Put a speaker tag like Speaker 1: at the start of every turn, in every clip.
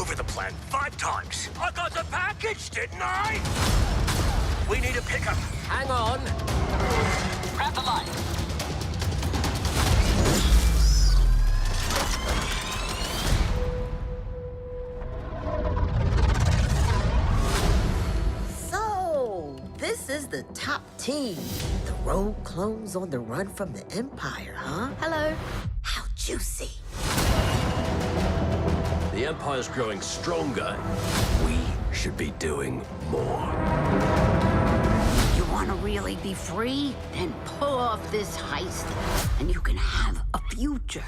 Speaker 1: over the plan 5 times. I got the package, didn't I? We need a pickup.
Speaker 2: Hang on.
Speaker 3: Grab the line.
Speaker 2: So, this is the top team. The rogue clones on the run from the Empire, huh?
Speaker 4: Hello.
Speaker 2: How juicy.
Speaker 1: The Empire's growing stronger. We should be doing more.
Speaker 3: You want to really be free? Then pull off this heist, and you can have a future.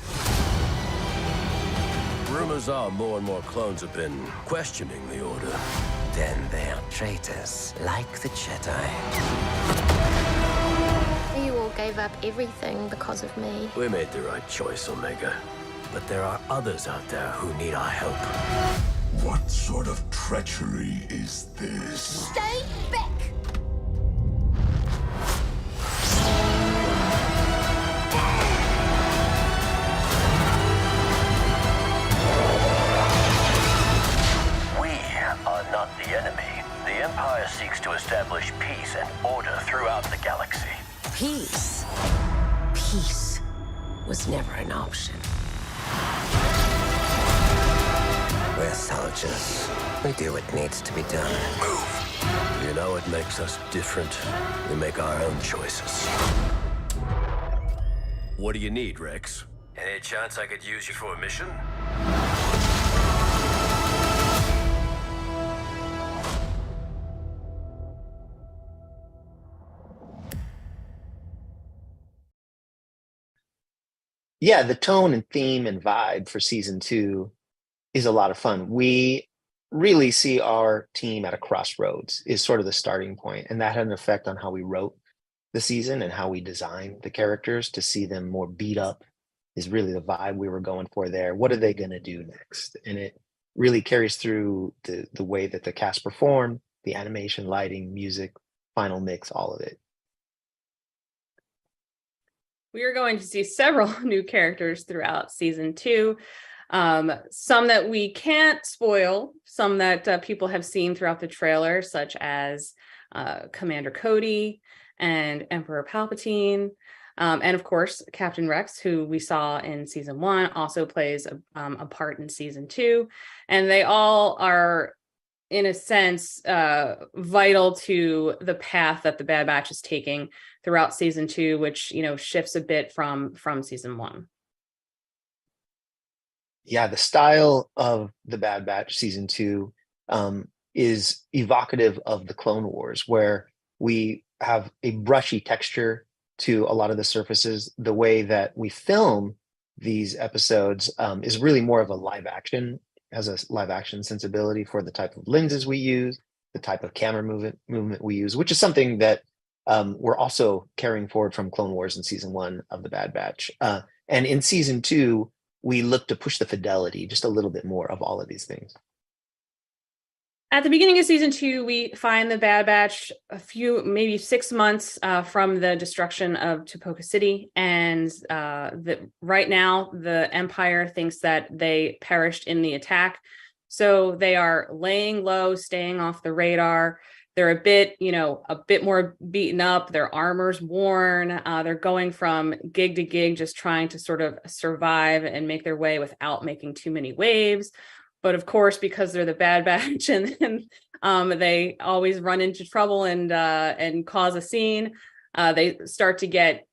Speaker 1: Rumors are more and more clones have been questioning the Order.
Speaker 5: Then they are traitors, like the Jedi.
Speaker 4: You all gave up everything because of me.
Speaker 1: We made the right choice, Omega. But there are others out there who need our help.
Speaker 6: What sort of treachery is this?
Speaker 3: Stay back!
Speaker 1: We are not the enemy. The Empire seeks to establish peace and order throughout the galaxy.
Speaker 2: Peace. Peace was never an option.
Speaker 5: We're soldiers. We do what needs to be done.
Speaker 1: Move. You know what makes us different? We make our own choices. What do you need, Rex? Any chance I could use you for a mission?
Speaker 7: Yeah, the tone and theme and vibe for season 2 is a lot of fun. We really see our team at a crossroads is sort of the starting point, and that had an effect on how we wrote the season and how we designed the characters. To see them more beat up is really the vibe we were going for there. What are they going to do next? And it really carries through the way that the cast performed, the animation, lighting, music, final mix, all of it.
Speaker 8: We are going to see several new characters throughout season 2. Some that we can't spoil, some that people have seen throughout the trailer, such as Commander Cody and Emperor Palpatine. And of course, Captain Rex, who we saw in season 1, also plays a part in season 2. And they all are, in a sense, vital to the path that the Bad Batch is taking throughout season 2, which, you know, shifts a bit from season 1.
Speaker 7: Yeah, the style of the Bad Batch season 2 is evocative of the Clone Wars, where we have a brushy texture to a lot of the surfaces. The way that we film these episodes is really more of a live action, has a live action sensibility for the type of lenses we use, the type of camera movement we use, which is something that we're also carrying forward from Clone Wars in season 1 of the Bad Batch. And in season 2, we look to push the fidelity just a little bit more of all of these things.
Speaker 8: At the beginning of season 2, we find the Bad Batch maybe 6 months from the destruction of Tupoka City. And right now, the Empire thinks that they perished in the attack. So they are laying low, staying off the radar. They're a bit more beaten up. Their armor's worn. They're going from gig to gig, just trying to sort of survive and make their way without making too many waves. But of course, because they're the Bad Batch and they always run into trouble and cause a scene, they start to get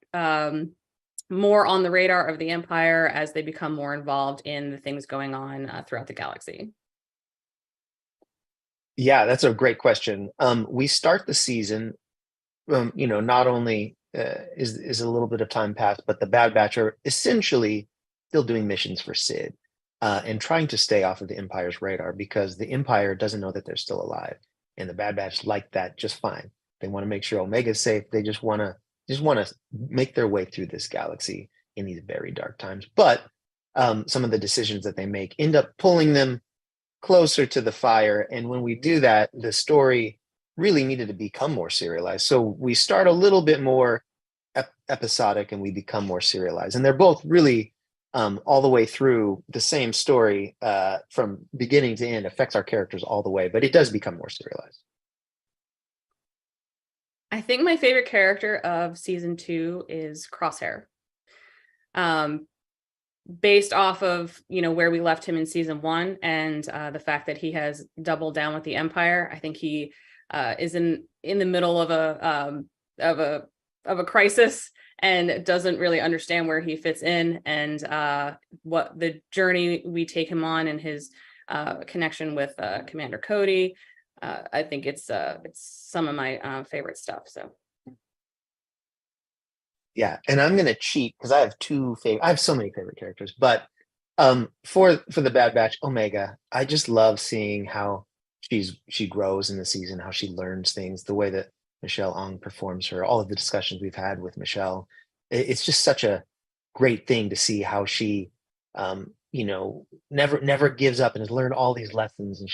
Speaker 8: more on the radar of the Empire as they become more involved in the things going on throughout the galaxy.
Speaker 7: Yeah, that's a great question. We start the season, not only is a little bit of time passed, but the Bad Batch are essentially still doing missions for Sid and trying to stay off of the Empire's radar, because the Empire doesn't know that they're still alive, and the Bad Batch like that just fine. They want to make sure Omega's safe. They just want to make their way through this galaxy in these very dark times. But some of the decisions that they make end up pulling them closer to the fire. And when we do that, the story really needed to become more serialized. So we start a little bit more episodic and we become more serialized. And they're both really all the way through the same story from beginning to end, affects our characters all the way, but it does become more serialized.
Speaker 8: I think my favorite character of season 2 is Crosshair. Based off of, where we left him in season 1 and the fact that he has doubled down with the Empire. I think he is in the middle of a crisis and doesn't really understand where he fits in, and what the journey we take him on and his connection with Commander Cody. I think it's some of my favorite stuff. So
Speaker 7: yeah, and I'm gonna cheat because I have so many favorite characters, but for the Bad Batch, Omega, I just love seeing how she grows in the season, how she learns things, the way that Michelle Ong performs her, all of the discussions we've had with Michelle. It's just such a great thing to see how she never gives up and has learned all these lessons, and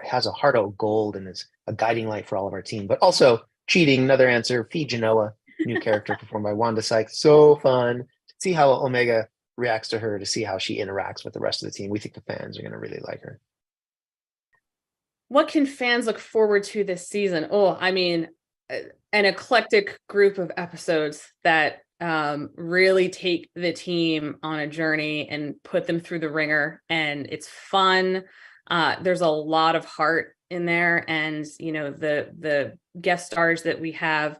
Speaker 7: has a heart of gold and is a guiding light for all of our team. But also cheating, another answer, Fee Genoa, new character performed by Wanda Sykes. So fun to see how Omega reacts to her, to see how she interacts with the rest of the team. We think the fans are going to really like her.
Speaker 8: What can fans look forward to this season? Oh, I mean, an eclectic group of episodes that really take the team on a journey and put them through the ringer, and it's fun. There's a lot of heart in there, and the guest stars that we have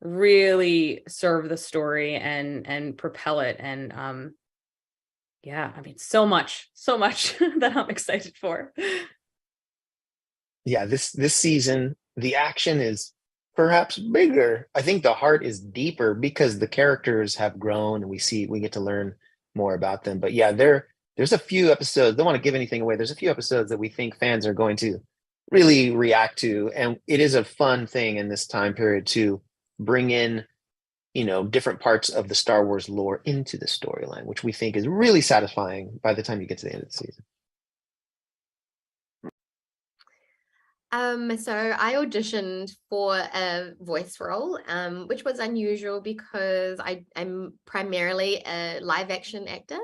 Speaker 8: really serve the story and propel it, and yeah, I mean, so much that I'm excited for.
Speaker 7: Yeah, this season the action is perhaps bigger. I think the heart is deeper because the characters have grown and we get to learn more about them. But yeah, there's a few episodes, don't want to give anything away. There's a few episodes that we think fans are going to really react to. And it is a fun thing in this time period to bring in, different parts of the Star Wars lore into the storyline, which we think is really satisfying by the time you get to the end of the season.
Speaker 9: So I auditioned for a voice role, which was unusual because I'm primarily a live action actor.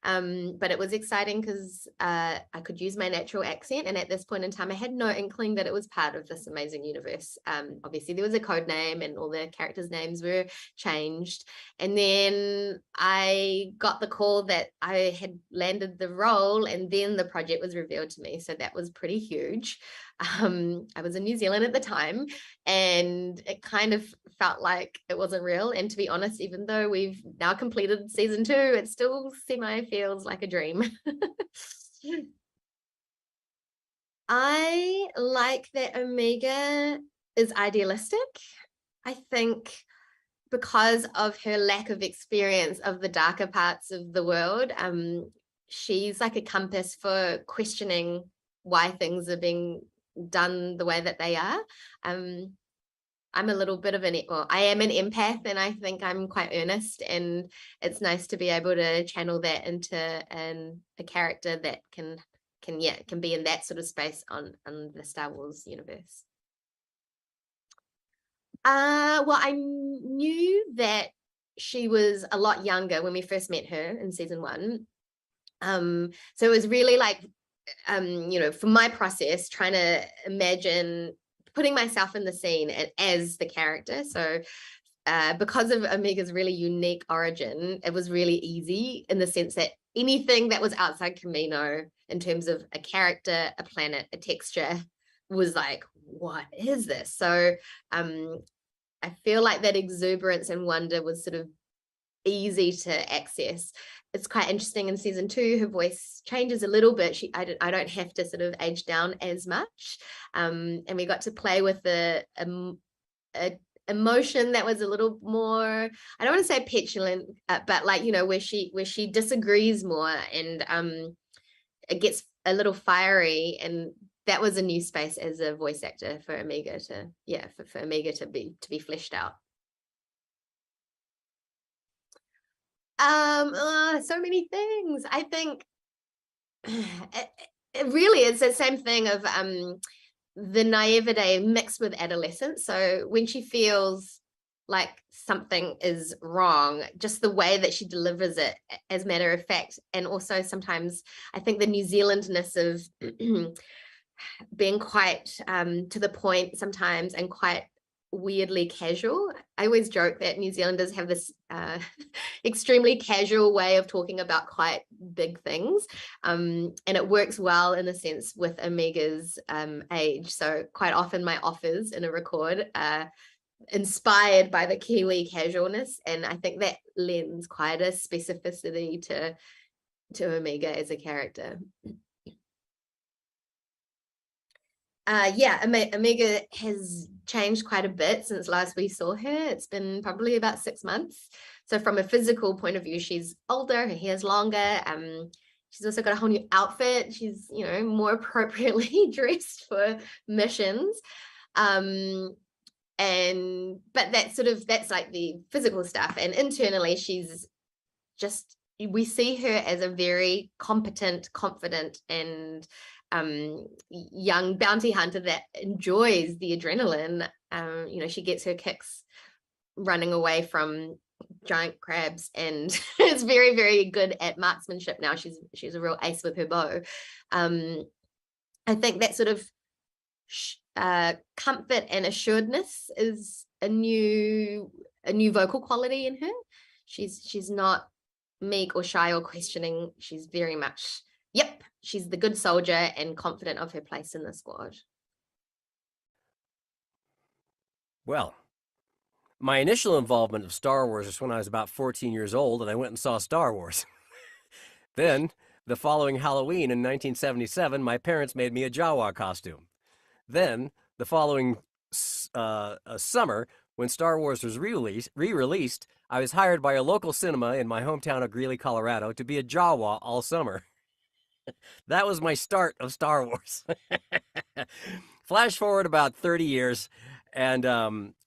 Speaker 9: But it was exciting because I could use my natural accent. And at this point in time, I had no inkling that it was part of this amazing universe. Obviously, there was a code name and all the characters' names were changed. And then I got the call that I had landed the role, and then the project was revealed to me. So that was pretty huge. I was in New Zealand at the time, and it kind of felt like it wasn't real. And to be honest, even though we've now completed season 2, it still feels like a dream. I like that Omega is idealistic. I think because of her lack of experience of the darker parts of the world, she's like a compass for questioning why things are being done the way that they are. I'm a little bit of I am an empath, and I think I'm quite earnest, and it's nice to be able to channel that into a character that can be in that sort of space on the Star Wars universe. Well, I knew that she was a lot younger when we first met her in season 1. So it was really like for my process, trying to imagine putting myself in the scene as the character. So because of Omega's really unique origin, it was really easy in the sense that anything that was outside Camino in terms of a character, a planet, a texture was like, what is this? So I feel like that exuberance and wonder was sort of easy to access. It's quite interesting in season 2, her voice changes a little bit. I don't have to sort of age down as much, and we got to play with a emotion that was a little more, I don't want to say petulant, but like where she disagrees more, and it gets a little fiery, and that was a new space as a voice actor for Omega for Omega to be fleshed out. So many things. I think it really is the same thing of the naivete mixed with adolescence. So when she feels like something is wrong. Just the way that she delivers it, as matter of fact. And also sometimes I think the New Zealandness of being quite to the point sometimes and quite weirdly casual. I always joke that New Zealanders have this extremely casual way of talking about quite big things, and it works well in a sense with Omega's age. So quite often my offers in a record are inspired by the Kiwi casualness, and I think that lends quite a specificity to Omega as a character. Yeah, Omega has changed quite a bit since last we saw her. It's been probably about 6 months. So from a physical point of view, she's older, her hair's longer. She's also got a whole new outfit. She's, you know, more appropriately dressed for missions. But that's like the physical stuff. And internally, she's just, we see her as a very competent, confident, and young bounty hunter that enjoys the adrenaline. You know, she gets her kicks running away from giant crabs, and is very, very good at marksmanship now. She's a real ace with her bow. I think that sort of comfort and assuredness is a new vocal quality in her. She's not meek or shy or questioning. She's very much, yep, she's the good soldier and confident of her place in the squad.
Speaker 10: Well, my initial involvement of Star Wars was when I was about 14 years old, and I went and saw Star Wars. Then, the following Halloween in 1977, my parents made me a Jawa costume. Then, the following summer, when Star Wars was re-released, I was hired by a local cinema in my hometown of Greeley, Colorado, to be a Jawa all summer. That was my start of Star Wars. Flash forward about 30 years, and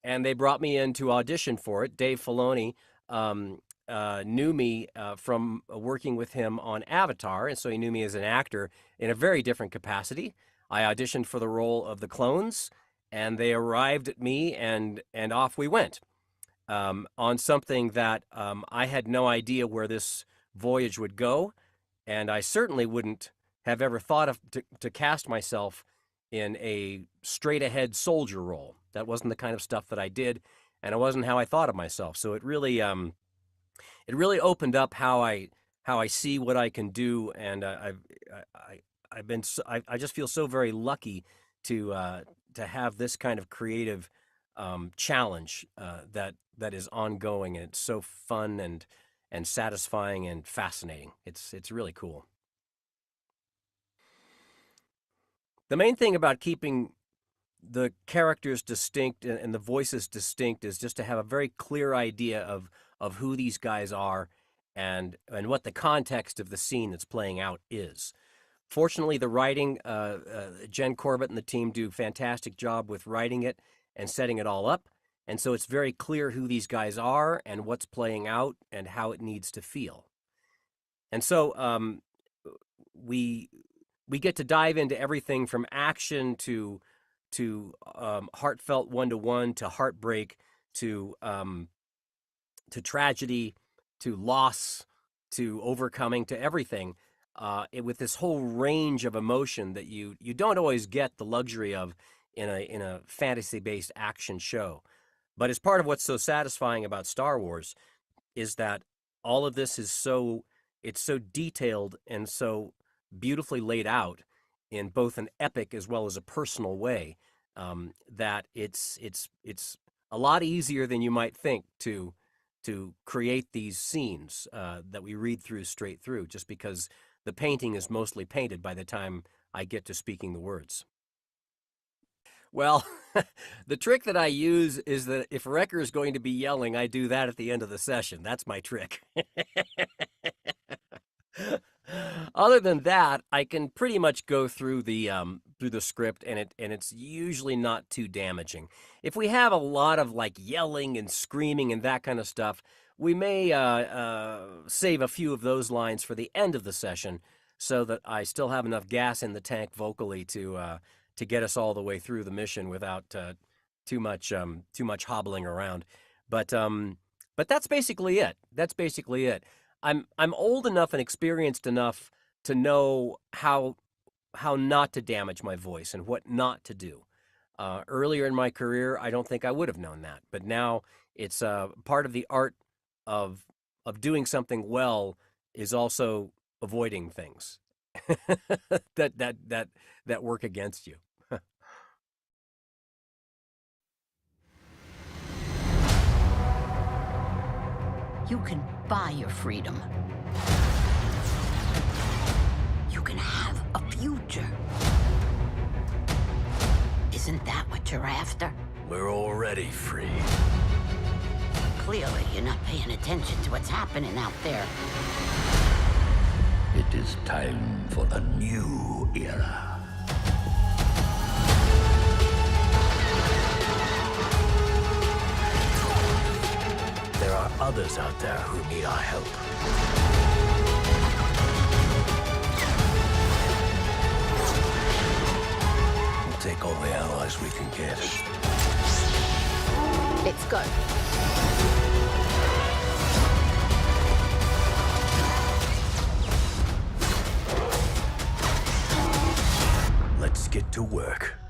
Speaker 10: they brought me in to audition for it. Dave Filoni knew me from working with him on Avatar, and so he knew me as an actor in a very different capacity. I auditioned for the role of the clones, and they arrived at me, and off we went on something that I had no idea where this voyage would go, and I certainly wouldn't have ever thought of to cast myself in a straight-ahead soldier role. That wasn't the kind of stuff that I did, and it wasn't how I thought of myself. So it really opened up how I see what I can do, and I just feel so very lucky to have this kind of creative challenge that is ongoing, and it's so fun and satisfying and fascinating. It's really cool. The main thing about keeping the characters distinct and the voices distinct is just to have a very clear idea of who these guys are and what the context of the scene that's playing out is. Fortunately, the writing, Jen Corbett and the team do a fantastic job with writing it and setting it all up. And so it's very clear who these guys are and what's playing out and how it needs to feel. And so we get to dive into everything from action to heartfelt one-to-one, to heartbreak, to tragedy, to loss, to overcoming, to everything, with this whole range of emotion that you don't always get the luxury of in a fantasy-based action show. But as part of what's so satisfying about Star Wars is that all of this is so detailed and so beautifully laid out in both an epic as well as a personal way, that it's a lot easier than you might think to create these scenes that we read through straight through, just because the painting is mostly painted by the time I get to speaking the words. Well, the trick that I use is that if Wrecker is going to be yelling, I do that at the end of the session. That's my trick. Other than that, I can pretty much go through the script, and it's usually not too damaging. If we have a lot of like yelling and screaming and that kind of stuff, we may save a few of those lines for the end of the session, so that I still have enough gas in the tank vocally to get us all the way through the mission without too much hobbling around. But that's basically it. That's basically it. I'm old enough and experienced enough to know how not to damage my voice and what not to do. Earlier in my career, I don't think I would have known that, but now it's part of the art of doing something well is also avoiding things that work against you.
Speaker 3: You can buy your freedom. You can have a future. Isn't that what you're after?
Speaker 1: We're already free.
Speaker 3: Clearly, you're not paying attention to what's happening out there.
Speaker 6: It is time for a new era.
Speaker 1: There are others out there who need our help. We'll take all the allies we can get.
Speaker 9: Let's go.
Speaker 1: Let's get to work.